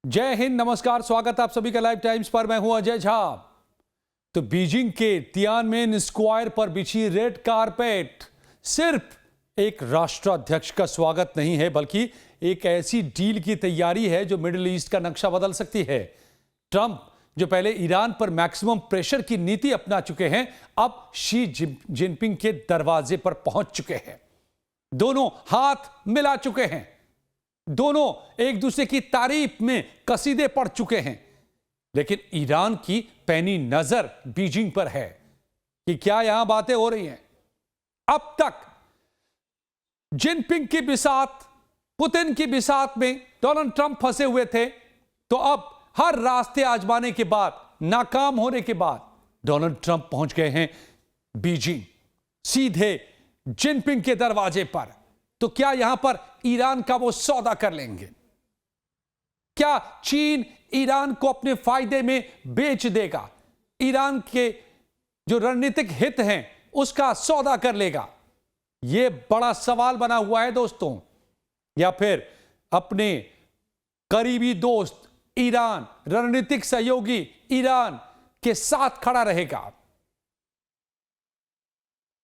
जय हिंद, नमस्कार, स्वागत आप सभी का लाइव टाइम्स पर। मैं हूं अजय झा। तो बीजिंग के तियानमेन स्क्वायर पर बिछी रेड कारपेट सिर्फ एक राष्ट्राध्यक्ष का स्वागत नहीं है, बल्कि एक ऐसी डील की तैयारी है जो मिडिल ईस्ट का नक्शा बदल सकती है। ट्रंप जो पहले ईरान पर मैक्सिमम प्रेशर की नीति अपना चुके हैं, अब शी जिनपिंग के दरवाजे पर पहुंच चुके हैं। दोनों हाथ मिला चुके हैं, दोनों एक दूसरे की तारीफ में कसीदे पढ़ चुके हैं। लेकिन ईरान की पैनी नजर बीजिंग पर है कि क्या यहां बातें हो रही हैं। अब तक जिनपिंग की बिसात, पुतिन की बिसात में डोनाल्ड ट्रंप फंसे हुए थे, तो अब हर रास्ते आजमाने के बाद, नाकाम होने के बाद डोनाल्ड ट्रंप पहुंच गए हैं बीजिंग, सीधे जिनपिंग के दरवाजे पर। तो क्या यहां पर ईरान का वो सौदा कर लेंगे? क्या चीन ईरान को अपने फायदे में बेच देगा? ईरान के जो रणनीतिक हित हैं उसका सौदा कर लेगा? यह बड़ा सवाल बना हुआ है दोस्तों। या फिर अपने करीबी दोस्त ईरान, रणनीतिक सहयोगी ईरान के साथ खड़ा रहेगा?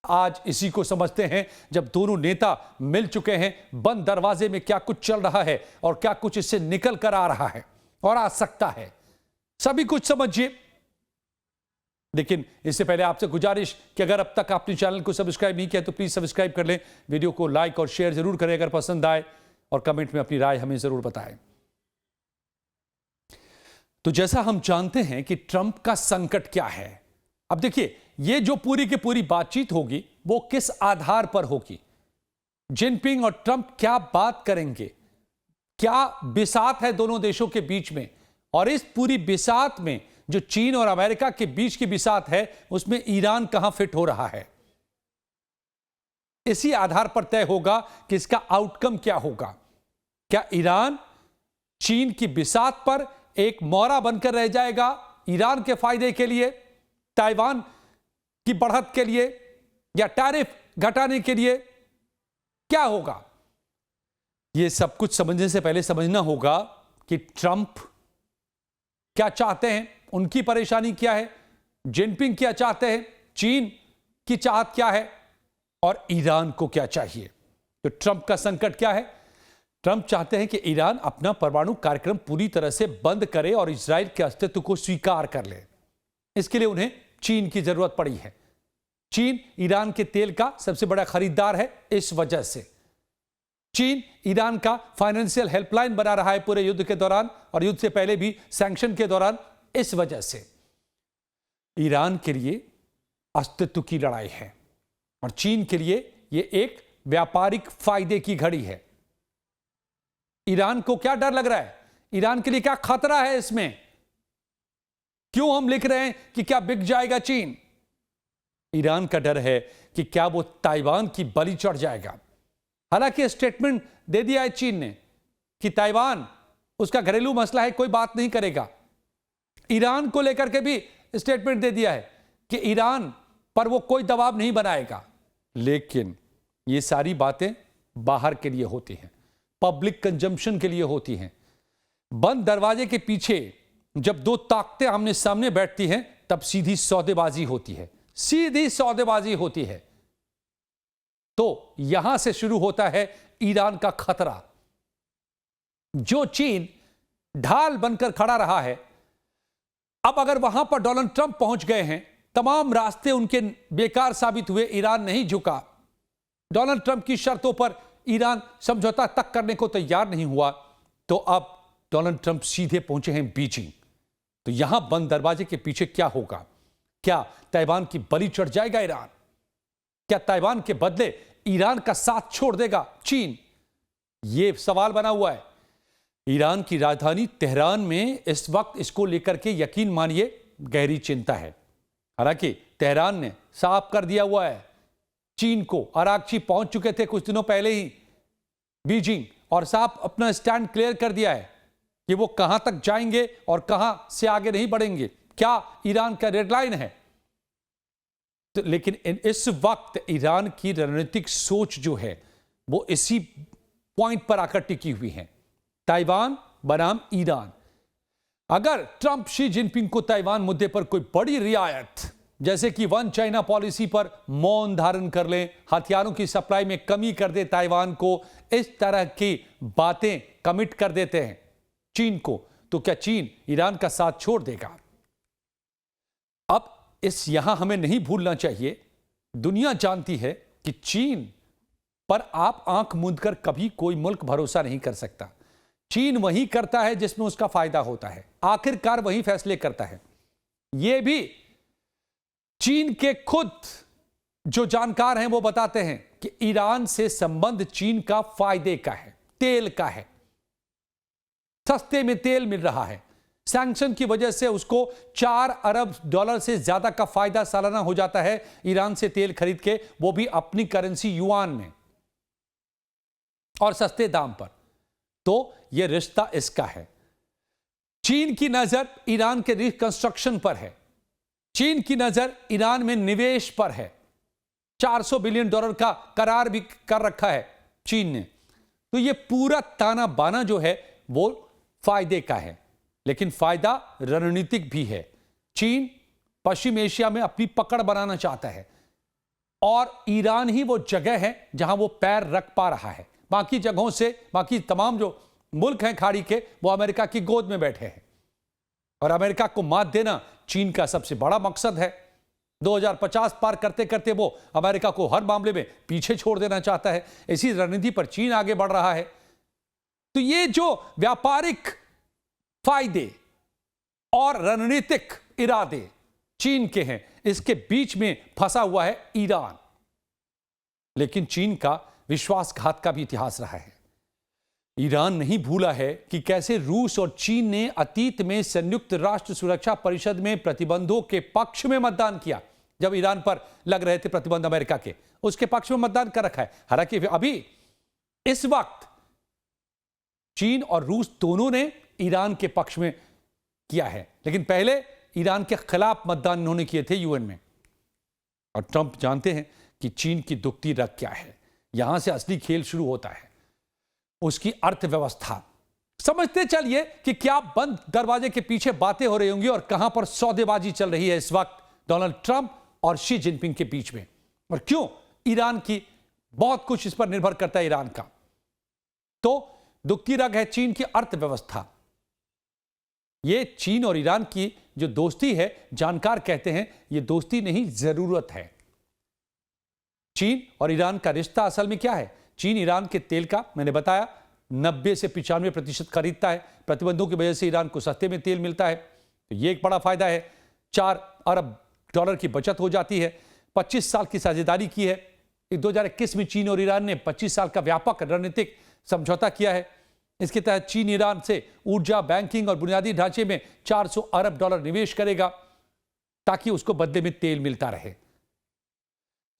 आज इसी को समझते हैं, जब दोनों नेता मिल चुके हैं। बंद दरवाजे में क्या कुछ चल रहा है और क्या कुछ इससे निकल कर आ रहा है और आ सकता है, सभी कुछ समझिए। लेकिन इससे पहले आपसे गुजारिश कि अगर अब तक आपने चैनल को सब्सक्राइब नहीं किया तो प्लीज सब्सक्राइब कर लें। वीडियो को लाइक और शेयर जरूर करें अगर पसंद आए, और कमेंट में अपनी राय हमें जरूर बताएं। तो जैसा हम जानते हैं कि ट्रंप का संकट क्या है। अब देखिए, ये जो पूरी की पूरी बातचीत होगी वो किस आधार पर होगी? जिनपिंग और ट्रंप क्या बात करेंगे? क्या बिसात है दोनों देशों के बीच में? और इस पूरी बिसात में जो चीन और अमेरिका के बीच की बिसात है, उसमें ईरान कहां फिट हो रहा है? इसी आधार पर तय होगा कि इसका आउटकम क्या होगा। क्या ईरान चीन की बिसात पर एक मोहरा बनकर रह जाएगा ईरान के फायदे के लिए, ताइवान की बढ़त के लिए, या टैरिफ घटाने के लिए? क्या होगा? यह सब कुछ समझने से पहले समझना होगा कि ट्रंप क्या चाहते हैं, उनकी परेशानी क्या है, जिनपिंग क्या चाहते हैं, चीन की चाहत क्या है, और ईरान को क्या चाहिए। तो ट्रंप का संकट क्या है? ट्रंप चाहते हैं कि ईरान अपना परमाणु कार्यक्रम पूरी तरह से बंद करे और इजराइल के अस्तित्व को स्वीकार कर ले। इसके लिए उन्हें चीन की जरूरत पड़ी है। चीन ईरान के तेल का सबसे बड़ा खरीदार है। इस वजह से चीन ईरान का फाइनेंशियल हेल्पलाइन बना रहा है पूरे युद्ध के दौरान, और युद्ध से पहले भी सैंक्शन के दौरान। इस वजह से ईरान के लिए अस्तित्व की लड़ाई है, और चीन के लिए यह एक व्यापारिक फायदे की घड़ी है। ईरान को क्या डर लग रहा है? ईरान के लिए क्या खतरा है इसमें? क्यों हम लिख रहे हैं कि क्या बिक जाएगा चीन? ईरान का डर है कि क्या वो ताइवान की बलि चढ़ जाएगा। हालांकि स्टेटमेंट दे दिया है चीन ने कि ताइवान उसका घरेलू मसला है, कोई बात नहीं करेगा। ईरान को लेकर के भी स्टेटमेंट दे दिया है कि ईरान पर वो कोई दबाव नहीं बनाएगा। लेकिन ये सारी बातें बाहर के लिए होती हैं, पब्लिक कंजम्पशन के लिए होती हैं। बंद दरवाजे के पीछे जब दो ताकतें आमने सामने बैठती हैं, तब सीधी सौदेबाजी होती है, सीधी सौदेबाजी होती है। तो यहां से शुरू होता है ईरान का खतरा। जो चीन ढाल बनकर खड़ा रहा है, अब अगर वहां पर डोनाल्ड ट्रंप पहुंच गए हैं, तमाम रास्ते उनके बेकार साबित हुए, ईरान नहीं झुका, डोनाल्ड ट्रंप की शर्तों पर ईरान समझौता तक करने को तैयार नहीं हुआ, तो अब डोनाल्ड ट्रंप सीधे पहुंचे हैं बीजिंग। तो यहां बंद दरवाजे के पीछे क्या होगा? क्या ताइवान की बलि चढ़ जाएगा ईरान? क्या ताइवान के बदले ईरान का साथ छोड़ देगा चीन? यह सवाल बना हुआ है। ईरान की राजधानी तेहरान में इस वक्त इसको लेकर के यकीन मानिए गहरी चिंता है। हालांकि तेहरान ने साफ कर दिया हुआ है चीन को, अरागची पहुंच चुके थे कुछ दिनों पहले ही बीजिंग, और साफ अपना स्टैंड क्लियर कर दिया है कि वो कहां तक जाएंगे और कहां से आगे नहीं बढ़ेंगे, क्या ईरान का रेड लाइन है। तो लेकिन इस वक्त ईरान की रणनीतिक सोच जो है वो इसी पॉइंट पर आकर टिकी हुई है। ताइवान बनाम ईरान, अगर ट्रंप शी जिनपिंग को ताइवान मुद्दे पर कोई बड़ी रियायत जैसे कि वन चाइना पॉलिसी पर मौन धारण कर लें, हथियारों की सप्लाई में कमी कर दे ताइवान को, इस तरह की बातें कमिट कर देते हैं चीन को, तो क्या चीन ईरान का साथ छोड़ देगा? अब यहां हमें नहीं भूलना चाहिए, दुनिया जानती है कि चीन पर आप आंख मूंद कर कभी कोई मुल्क भरोसा नहीं कर सकता। चीन वही करता है जिसमें उसका फायदा होता है, आखिरकार वही फैसले करता है। यह भी चीन के खुद जो जानकार हैं वो बताते हैं कि ईरान से संबंध चीन का फायदे का है, तेल का है। सस्ते में तेल मिल रहा है, सैंक्शन की वजह से उसको $4 अरब से ज्यादा का फायदा सालाना हो जाता है ईरान से तेल खरीद के, वो भी अपनी करेंसी युआन में और सस्ते दाम पर। तो यह रिश्ता इसका है। चीन की नजर ईरान के रिकंस्ट्रक्शन पर है, चीन की नजर ईरान में निवेश पर है। $400 बिलियन का करार भी कर रखा है चीन ने। तो यह पूरा ताना बाना जो है वो फायदे का है, लेकिन फायदा रणनीतिक भी है। चीन पश्चिम एशिया में अपनी पकड़ बनाना चाहता है और ईरान ही वो जगह है जहां वो पैर रख पा रहा है। बाकी जगहों से, बाकी तमाम जो मुल्क हैं खाड़ी के, वो अमेरिका की गोद में बैठे हैं और अमेरिका को मात देना चीन का सबसे बड़ा मकसद है। 2050 पार करते करते वो अमेरिका को हर मामले में पीछे छोड़ देना चाहता है। इसी रणनीति पर चीन आगे बढ़ रहा है। तो ये जो व्यापारिक फायदे और रणनीतिक इरादे चीन के हैं, इसके बीच में फंसा हुआ है ईरान। लेकिन चीन का विश्वासघात का भी इतिहास रहा है। ईरान नहीं भूला है कि कैसे रूस और चीन ने अतीत में संयुक्त राष्ट्र सुरक्षा परिषद में प्रतिबंधों के पक्ष में मतदान किया। जब ईरान पर लग रहे थे प्रतिबंध अमेरिका के, उसके पक्ष में मतदान कर रखा है। हालांकि अभी इस वक्त चीन और रूस दोनों ने ईरान के पक्ष में किया है, लेकिन पहले ईरान के खिलाफ मतदान इन्होंने किए थे यूएन में। और ट्रंप जानते हैं कि चीन की दुखती रग क्या है। यहां से असली खेल शुरू होता है, उसकी अर्थव्यवस्था। समझते चलिए कि क्या बंद दरवाजे के पीछे बातें हो रही होंगी और कहां पर सौदेबाजी चल रही है इस वक्त डोनाल्ड ट्रंप और शी जिनपिंग के बीच में, और क्यों ईरान की बहुत कुछ इस पर निर्भर करता है ईरान का। तो दुखती रग है चीन की अर्थव्यवस्था। यह चीन और ईरान की जो दोस्ती है, जानकार कहते हैं यह दोस्ती नहीं, जरूरत है। चीन और ईरान का रिश्ता असल में क्या है? चीन ईरान के तेल का, मैंने बताया, 90 से 95% खरीदता है। प्रतिबंधों की वजह से ईरान को सस्ते में तेल मिलता है, तो यह एक बड़ा फायदा है। $4 अरब की बचत हो जाती है। 25 साल की साझेदारी की है। 2021 में चीन और ईरान ने 25 साल का व्यापक रणनीतिक समझौता किया है। इसके तहत चीन ईरान से ऊर्जा, बैंकिंग और बुनियादी ढांचे में $400 अरब निवेश करेगा ताकि उसको बदले में तेल मिलता रहे।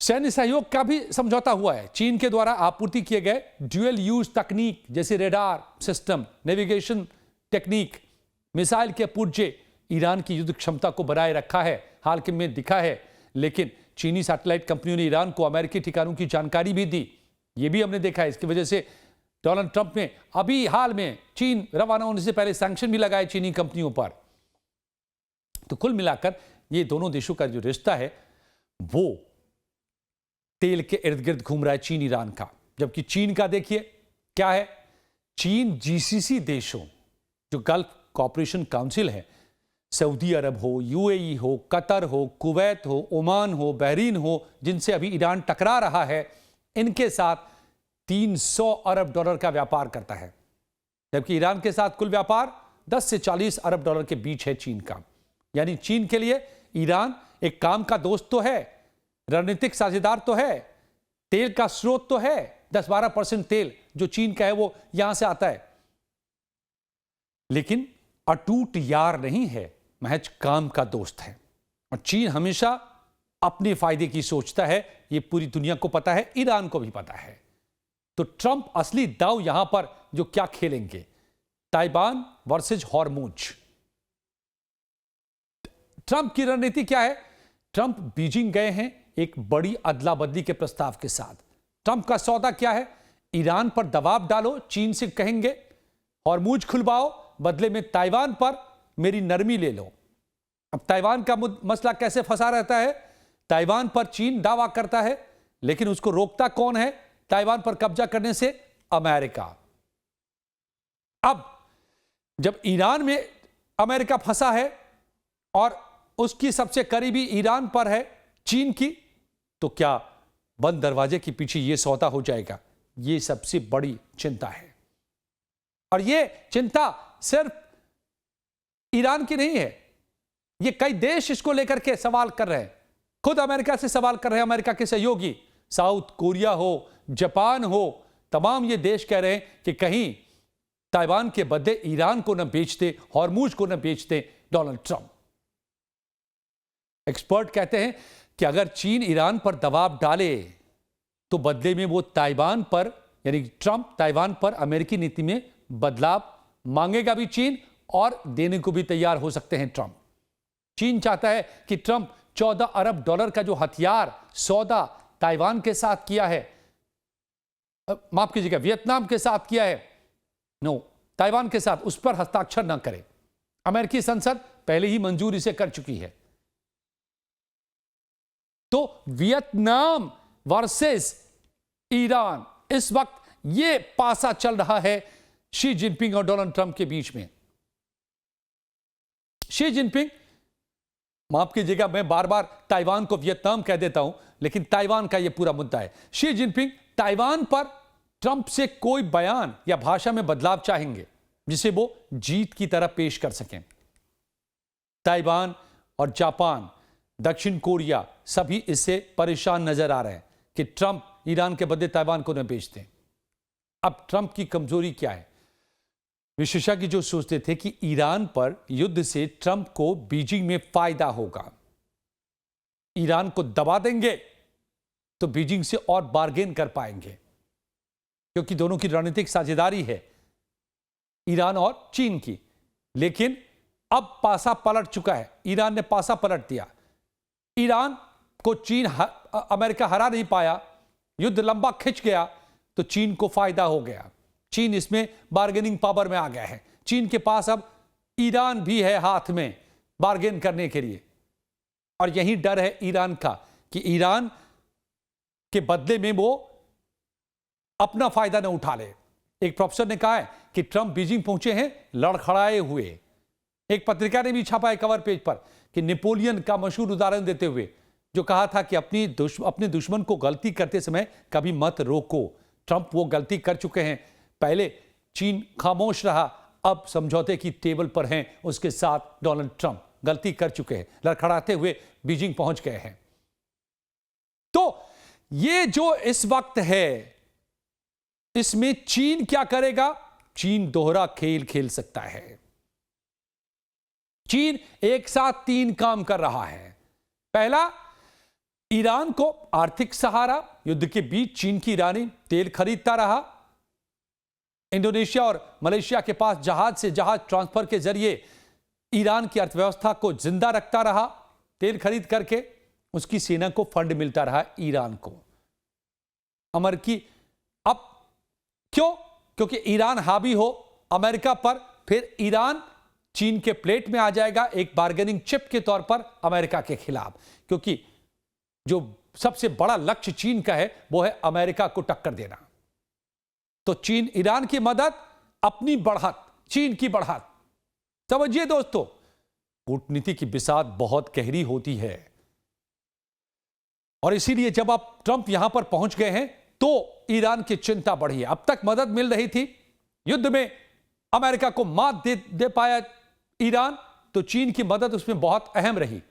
सैन्य सहयोग का भी समझौता हुआ है। चीन के द्वारा आपूर्ति किए गए ड्यूअल यूज तकनीक जैसे radar system, navigation technique, missile के पुर्जे ईरान की युद्ध क्षमता को बनाए रखा है, हाल के में दिखा है। लेकिन चीनी सैटेलाइट कंपनियों ने ईरान को अमेरिकी ठिकानों की जानकारी भी दी, यह भी हमने देखा है। इसकी वजह से डोनाल्ड ट्रंप ने अभी हाल में चीन रवाना होने से पहले सैंक्शन भी लगाए चीनी कंपनियों पर। तो कुल मिलाकर ये दोनों देशों का जो रिश्ता है वो तेल के इर्द गिर्द घूम रहा है, चीन ईरान का। जबकि चीन का देखिए क्या है, चीन जीसीसी देशों, जो गल्फ कॉपरेशन काउंसिल है, सऊदी अरब हो, यूएई हो, कतर हो, कुवैत हो, ओमान हो, बहरीन हो, जिनसे अभी ईरान टकरा रहा है, इनके साथ $300 अरब का व्यापार करता है। जबकि ईरान के साथ कुल व्यापार 10 से 40 अरब डॉलर के बीच है चीन का। यानी चीन के लिए ईरान एक काम का दोस्त तो है, रणनीतिक साझेदार तो है, तेल का स्रोत तो है। 10-12% तेल जो चीन का है वो यहां से आता है, लेकिन अटूट यार नहीं है, महज काम का दोस्त है। और चीन हमेशा अपने फायदे की सोचता है, ये पूरी दुनिया को पता है, ईरान को भी पता है। तो ट्रंप असली दांव यहां पर जो क्या खेलेंगे, ताइवान वर्सेज हॉर्मुज। ट्रंप की रणनीति क्या है? ट्रंप बीजिंग गए हैं एक बड़ी अदला बदली के प्रस्ताव के साथ। ट्रंप का सौदा क्या है? ईरान पर दबाव डालो, चीन से कहेंगे हॉर्मुज खुलवाओ, बदले में ताइवान पर मेरी नरमी ले लो। अब ताइवान का मसला कैसे फंसा रहता है? ताइवान पर चीन दावा करता है, लेकिन उसको रोकता कौन है ताइवान पर कब्जा करने से? अमेरिका। अब जब ईरान में अमेरिका फंसा है और उसकी सबसे करीबी ईरान पर है चीन की, तो क्या बंद दरवाजे के पीछे यह सौदा हो जाएगा? यह सबसे बड़ी चिंता है। और यह चिंता सिर्फ ईरान की नहीं है, ये कई देश इसको लेकर के सवाल कर रहे हैं। खुद अमेरिका से सवाल कर रहे हैं, अमेरिका के सहयोगी साउथ कोरिया हो, जापान हो, तमाम ये देश कह रहे हैं कि कहीं ताइवान के बदले ईरान को न बेच दे, हॉर्मुज को न बेच दे डोनाल्ड ट्रंप। एक्सपर्ट कहते हैं कि अगर चीन ईरान पर दबाव डाले तो बदले में वो ताइवान पर, यानी ट्रंप ताइवान पर अमेरिकी नीति में बदलाव मांगेगा भी चीन, और देने को भी तैयार हो सकते हैं ट्रंप। चीन चाहता है कि ट्रंप 14 अरब डॉलर का जो हथियार सौदा ताइवान के साथ किया है, माफ कीजिएगा वियतनाम के साथ किया है, ताइवान के साथ, उस पर हस्ताक्षर ना करे। अमेरिकी संसद पहले ही मंजूर इसे कर चुकी है। तो वियतनाम वर्सेस ईरान, इस वक्त यह पासा चल रहा है शी जिनपिंग और डोनाल्ड ट्रंप के बीच में। शी जिनपिंग, माफ कीजिएगा मैं बार बार ताइवान को वियतनाम कह देता हूं, लेकिन ताइवान का यह पूरा मुद्दा है। शी जिनपिंग ताइवान पर ट्रंप से कोई बयान या भाषा में बदलाव चाहेंगे जिसे वो जीत की तरह पेश कर सकें। ताइवान और जापान, दक्षिण कोरिया सभी इससे परेशान नजर आ रहे हैं कि ट्रंप ईरान के बदले ताइवान को न बेच दें। अब ट्रंप की कमजोरी क्या है? विशेषज्ञ जो सोचते थे कि ईरान पर युद्ध से ट्रंप को बीजिंग में फायदा होगा, ईरान को दबा देंगे तो बीजिंग से और बार्गेन कर पाएंगे, क्योंकि दोनों की रणनीतिक साझेदारी है ईरान और चीन की। लेकिन अब पासा पलट चुका है, ईरान ने पासा पलट दिया। ईरान को चीन अमेरिका हरा नहीं पाया, युद्ध लंबा खिंच गया तो चीन को फायदा हो गया। चीन इसमें बार्गेनिंग पावर में आ गया है। चीन के पास अब ईरान भी है हाथ में बार्गेन करने के लिए, और यही डर है ईरान का कि ईरान के बदले में वो अपना फायदा न उठा ले। एक प्रोफेसर ने कहा है कि ट्रंप बीजिंग पहुंचे हैं लड़खड़ाए हुए। एक पत्रिका ने भी छापा है कवर पेज पर कि नेपोलियन का मशहूर उदाहरण देते हुए, जो कहा था कि अपने दुश्मन को गलती करते समय कभी मत रोको। ट्रंप वो गलती कर चुके हैं। पहले चीन खामोश रहा, अब समझौते की टेबल पर हैं उसके साथ डोनाल्ड ट्रंप, गलती कर चुके हैं, लड़खड़ाते हुए बीजिंग पहुंच गए हैं। तो ये जो इस वक्त है, इसमें चीन क्या करेगा? चीन दोहरा खेल खेल सकता है। चीन एक साथ 3 काम कर रहा है। पहला, ईरान को आर्थिक सहारा, युद्ध के बीच चीन की ईरानी तेल खरीदता रहा, इंडोनेशिया और मलेशिया के पास जहाज से जहाज ट्रांसफर के जरिए ईरान की अर्थव्यवस्था को जिंदा रखता रहा, तेल खरीद करके उसकी सेना को फंड मिलता रहा ईरान को। अमेरिकी अब क्यों? क्योंकि ईरान हावी हो अमेरिका पर, फिर ईरान चीन के प्लेट में आ जाएगा एक बार्गेनिंग चिप के तौर पर अमेरिका के खिलाफ, क्योंकि जो सबसे बड़ा लक्ष्य चीन का है वो है अमेरिका को टक्कर देना। तो चीन ईरान की मदद, अपनी बढ़त, चीन की बढ़त। समझिए दोस्तों, कूटनीति की बिसात बहुत गहरी होती है, और इसीलिए जब आप ट्रंप यहां पर पहुंच गए हैं तो ईरान की चिंता बढ़ी है। अब तक मदद मिल रही थी, युद्ध में अमेरिका को मात दे पाया ईरान, तो चीन की मदद उसमें बहुत अहम रही।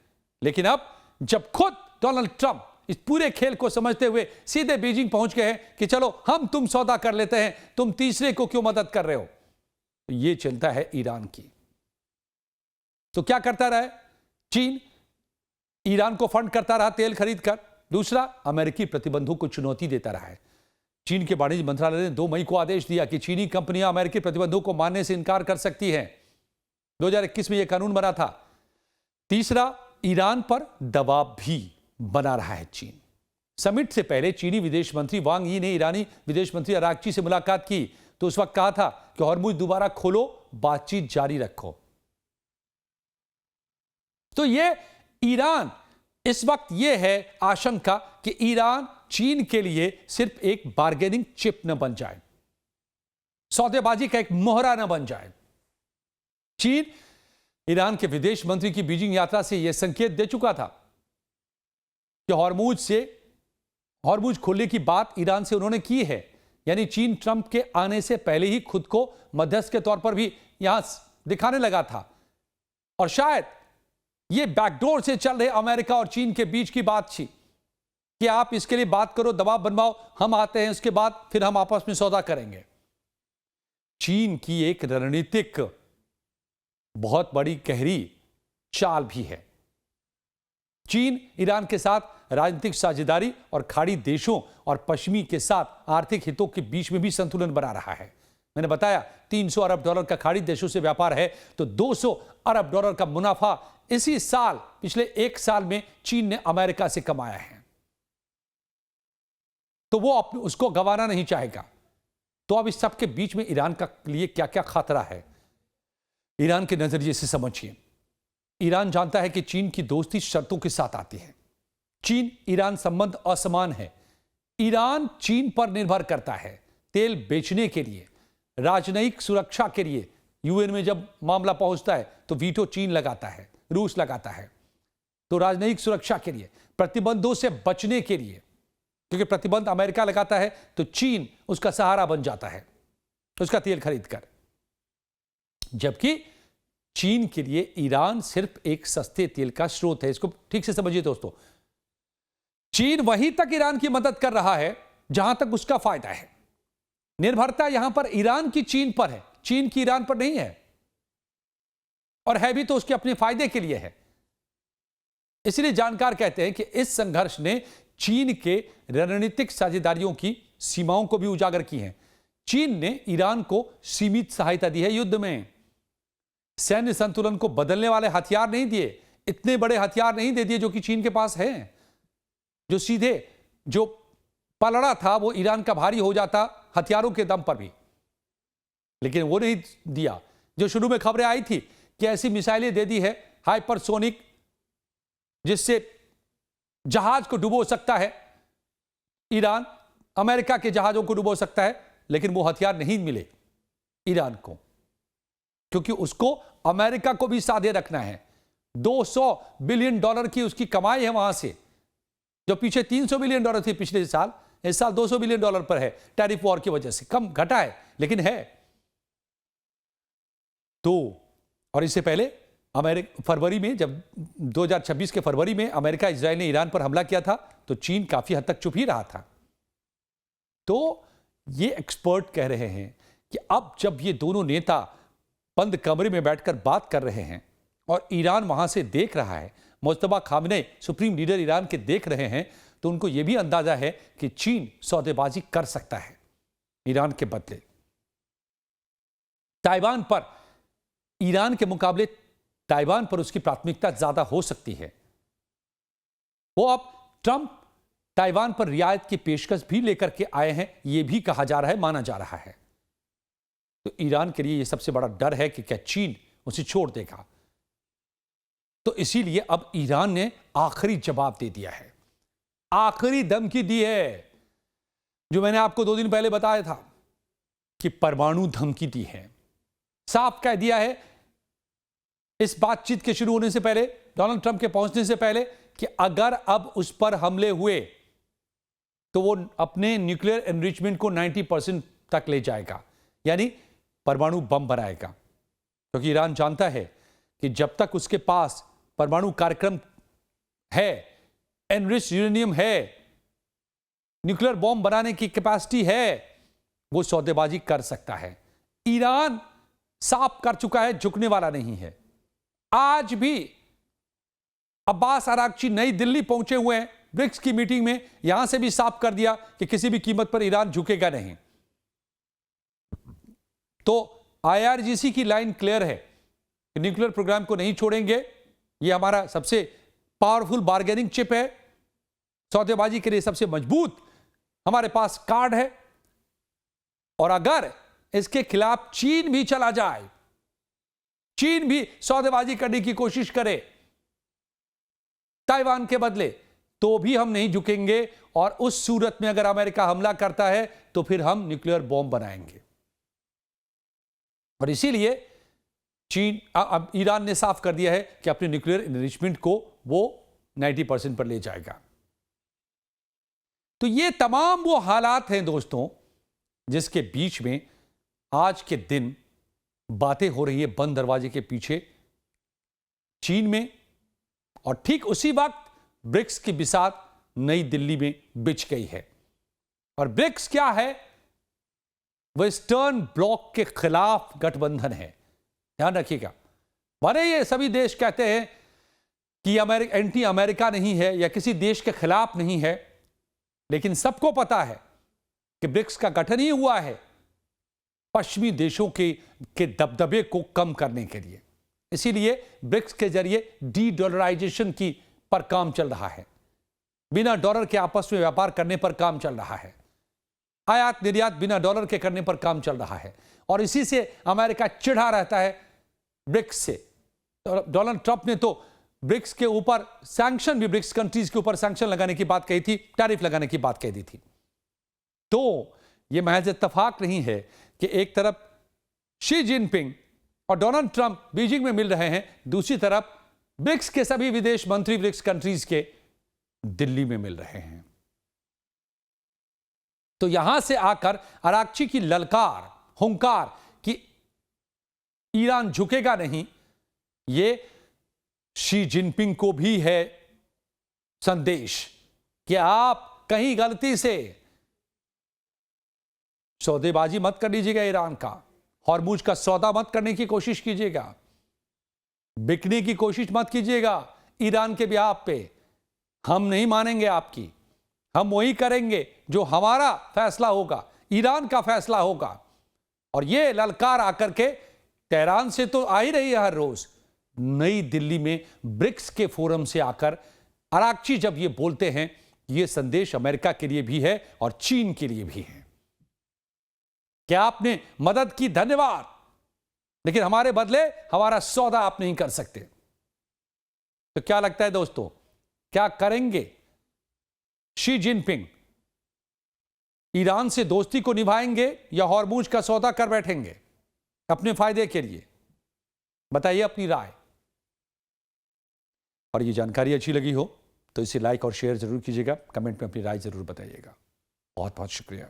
लेकिन अब जब खुद डोनाल्ड ट्रंप इस पूरे खेल को समझते हुए सीधे बीजिंग पहुंच गए हैं कि चलो हम तुम सौदा कर लेते हैं, तुम तीसरे को क्यों मदद कर रहे हो, तो यह चिंता है ईरान की। तो क्या करता रहा चीन? ईरान को फंड करता रहा तेल खरीद कर। दूसरा, अमेरिकी प्रतिबंधों को चुनौती देता रहा है। चीन के वाणिज्य मंत्रालय ने 2 मई को आदेश दिया कि चीनी कंपनियां अमेरिकी प्रतिबंधों को मानने से इनकार कर सकती हैं। 2021 में यह कानून बना था। तीसरा, ईरान पर दबाव भी बना रहा है चीन। समिट से पहले चीनी विदेश मंत्री वांग यी ने ईरानी विदेश मंत्री अरागची से मुलाकात की, तो उस वक्त कहा था कि हॉर्मुज दोबारा खोलो, बातचीत जारी रखो। तो ये ईरान इस वक्त ये है आशंका कि ईरान चीन के लिए सिर्फ एक बार्गेनिंग चिप न बन जाए, सौदेबाजी का एक मोहरा न बन जाए। चीन ईरान के विदेश मंत्री की बीजिंग यात्रा से यह संकेत दे चुका था कि हॉर्मुज खोलने की बात ईरान से उन्होंने की है। यानी चीन ट्रंप के आने से पहले ही खुद को मध्यस्थ के तौर पर भी यहां दिखाने लगा था, और शायद यह बैकडोर से चल रहे अमेरिका और चीन के बीच की बात थी कि आप इसके लिए बात करो, दबाव बनवाओ, हम आते हैं, उसके बाद फिर हम आपस में सौदा करेंगे। चीन की एक रणनीतिक बहुत बड़ी गहरी चाल भी है। चीन ईरान के साथ राजनीतिक साझेदारी और खाड़ी देशों और पश्चिमी के साथ आर्थिक हितों के बीच में भी संतुलन बना रहा है। मैंने बताया 300 अरब डॉलर का खाड़ी देशों से व्यापार है, तो 200 अरब डॉलर का मुनाफा इसी साल, पिछले एक साल में चीन ने अमेरिका से कमाया है। तो वो उसको गंवाना नहीं चाहेगा। तो अब इस सब के बीच में ईरान का लिए क्या क्या खतरा है, ईरान के नजरिए से समझिए। ईरान जानता है कि चीन की दोस्ती शर्तों के साथ आती है। चीन ईरान संबंध असमान है। ईरान चीन पर निर्भर करता है तेल बेचने के लिए, राजनयिक सुरक्षा के लिए। यूएन में जब मामला पहुंचता है तो वीटो चीन लगाता है, रूस लगाता है। तो राजनयिक सुरक्षा के लिए, प्रतिबंधों से बचने के लिए, क्योंकि प्रतिबंध अमेरिका लगाता है तो चीन उसका सहारा बन जाता है उसका तेल खरीद कर। जबकि चीन के लिए ईरान सिर्फ एक सस्ते तेल का स्रोत है। इसको ठीक से समझिए दोस्तों। चीन वहीं तक ईरान की मदद कर रहा है जहां तक उसका फायदा है। निर्भरता यहां पर ईरान की चीन पर है, चीन की ईरान पर नहीं है, और है भी तो उसके अपने फायदे के लिए है। इसलिए जानकार कहते हैं कि इस संघर्ष ने चीन के रणनीतिक साझेदारियों की सीमाओं को भी उजागर की है। चीन ने ईरान को सीमित सहायता दी है युद्ध में, सैन्य संतुलन को बदलने वाले हथियार नहीं दिए, इतने बड़े हथियार नहीं दे दिए जो कि चीन के पास हैं, जो सीधे जो पलड़ा था वो ईरान का भारी हो जाता हथियारों के दम पर भी, लेकिन वो नहीं दिया। जो शुरू में खबरें आई थी कि ऐसी मिसाइलें दे दी है हाइपरसोनिक, जिससे जहाज को डुबो सकता है ईरान, अमेरिका के जहाजों को डुबो सकता है, लेकिन वो हथियार नहीं मिले ईरान को, क्योंकि उसको अमेरिका को भी साधे रखना है। 200 बिलियन डॉलर की उसकी कमाई है वहां से, जो पीछे 300 बिलियन डॉलर थी पिछले साल, इस साल 200 बिलियन डॉलर पर है। टैरिफ वॉर की वजह से कम घटा है, लेकिन है। तो और इससे पहले फरवरी में, जब 2026 के फरवरी में अमेरिका इजराइल ने ईरान पर हमला किया था, तो चीन काफी हद तक चुप ही रहा था। तो ये एक्सपर्ट कह रहे हैं कि अब जब ये दोनों नेता बंद कमरे में बैठकर बात कर रहे हैं और ईरान वहां से देख रहा है, Mojtaba Khamenei supreme leader Iran के देख रहे हैं, तो उनको यह भी अंदाजा है कि चीन सौदेबाजी कर सकता है ईरान के बदले। ताइवान पर, ईरान के मुकाबले ताइवान पर उसकी प्राथमिकता ज्यादा हो सकती है। वो अब ट्रंप ताइवान पर रियायत की पेशकश भी लेकर के आए हैं, यह भी कहा जा रहा है, माना जा रहा है। तो ईरान के लिए यह सबसे बड़ा डर है कि क्या चीन उसे छोड़ देगा। तो इसीलिए अब ईरान ने आखिरी जवाब दे दिया है, आखिरी धमकी दी है, जो मैंने आपको 2 दिन पहले बताया था कि परमाणु धमकी दी है। साफ कह दिया है इस बातचीत के शुरू होने से पहले, डोनाल्ड ट्रंप के पहुंचने से पहले, कि अगर अब उस पर हमले हुए तो वो अपने न्यूक्लियर एनरिचमेंट को 90% तक ले जाएगा, यानी परमाणु बम बनाएगा। क्योंकि ईरान जानता है कि जब तक उसके पास परमाणु कार्यक्रम है, एनरिच यूरेनियम है, न्यूक्लियर बॉम्ब बनाने की कैपेसिटी है, वो सौदेबाजी कर सकता है। ईरान साफ कर चुका है, झुकने वाला नहीं है। आज भी अब्बास अरागची नई दिल्ली पहुंचे हुए हैं ब्रिक्स की मीटिंग में, यहां से भी साफ कर दिया कि किसी भी कीमत पर ईरान झुकेगा नहीं। तो आईआरजीसी की लाइन क्लियर है कि न्यूक्लियर प्रोग्राम को नहीं छोड़ेंगे। यह हमारा सबसे पावरफुल बार्गेनिंग चिप है, सौदेबाजी के लिए सबसे मजबूत हमारे पास कार्ड है। और अगर इसके खिलाफ चीन भी चला जाए, चीन भी सौदेबाजी करने की कोशिश करे, ताइवान के बदले, तो भी हम नहीं झुकेंगे, और उस सूरत में अगर अमेरिका हमला करता है तो फिर हम न्यूक्लियर बॉम्ब बनाएंगे। और इसीलिए चीन अब ईरान ने साफ कर दिया है कि अपने न्यूक्लियर एनरिचमेंट को वो 90% पर ले जाएगा। तो ये तमाम वो हालात हैं दोस्तों जिसके बीच में आज के दिन बातें हो रही है बंद दरवाजे के पीछे चीन में, और ठीक उसी वक्त ब्रिक्स की बिसात नई दिल्ली में बिछ गई है। और ब्रिक्स क्या है? वेस्टर्न ब्लॉक के खिलाफ गठबंधन है, ध्यान रखिएगा। भले ये सभी देश कहते हैं कि एंटी अमेरिका नहीं है या किसी देश के खिलाफ नहीं है, लेकिन सबको पता है कि ब्रिक्स का गठन ही हुआ है पश्चिमी देशों के दबदबे को कम करने के लिए। इसीलिए ब्रिक्स के जरिए डी डॉलराइजेशन की पर काम चल रहा है, बिना डॉलर के आपस में व्यापार करने पर काम चल रहा है, आयात निर्यात बिना डॉलर के करने पर काम चल रहा है। और इसी से अमेरिका चिढ़ा रहता है ब्रिक्स से। डोनाल्ड ट्रंप ने तो ब्रिक्स के ऊपर सैंक्शन भी, ब्रिक्स कंट्रीज के ऊपर सैंक्शन लगाने की बात कही थी, टैरिफ लगाने की बात कही दी थी। तो यह महज इत्तेफाक नहीं है कि एक तरफ शी जिनपिंग और डोनाल्ड ट्रंप बीजिंग में मिल रहे हैं, दूसरी तरफ ब्रिक्स के सभी विदेश मंत्री ब्रिक्स कंट्रीज के दिल्ली में मिल रहे हैं। तो यहां से आकर अराक्ची की ललकार, हुंकार कि ईरान झुकेगा नहीं, यह शी जिनपिंग को भी है संदेश कि आप कहीं गलती से सौदेबाजी मत कर लीजिएगा, ईरान का हॉर्मुज का सौदा मत करने की कोशिश कीजिएगा, बिकने की कोशिश मत कीजिएगा ईरान के बिहाफ पे। हम नहीं मानेंगे आपकी, हम वही करेंगे जो हमारा फैसला होगा, ईरान का फैसला होगा। और यह ललकार आकर के तेहरान से तो आ ही रही है हर रोज, नई दिल्ली में ब्रिक्स के फोरम से आकर अराक्ची जब ये बोलते हैं, यह संदेश अमेरिका के लिए भी है और चीन के लिए भी है कि आपने मदद की, धन्यवाद, लेकिन हमारे बदले हमारा सौदा आप नहीं कर सकते। तो क्या लगता है दोस्तों, क्या करेंगे शी जिनपिंग? ईरान से दोस्ती को निभाएंगे या हॉर्मुज का सौदा कर बैठेंगे अपने फायदे के लिए? बताइए अपनी राय। और ये जानकारी अच्छी लगी हो तो इसे लाइक और शेयर जरूर कीजिएगा, कमेंट में अपनी राय जरूर बताइएगा। बहुत बहुत शुक्रिया।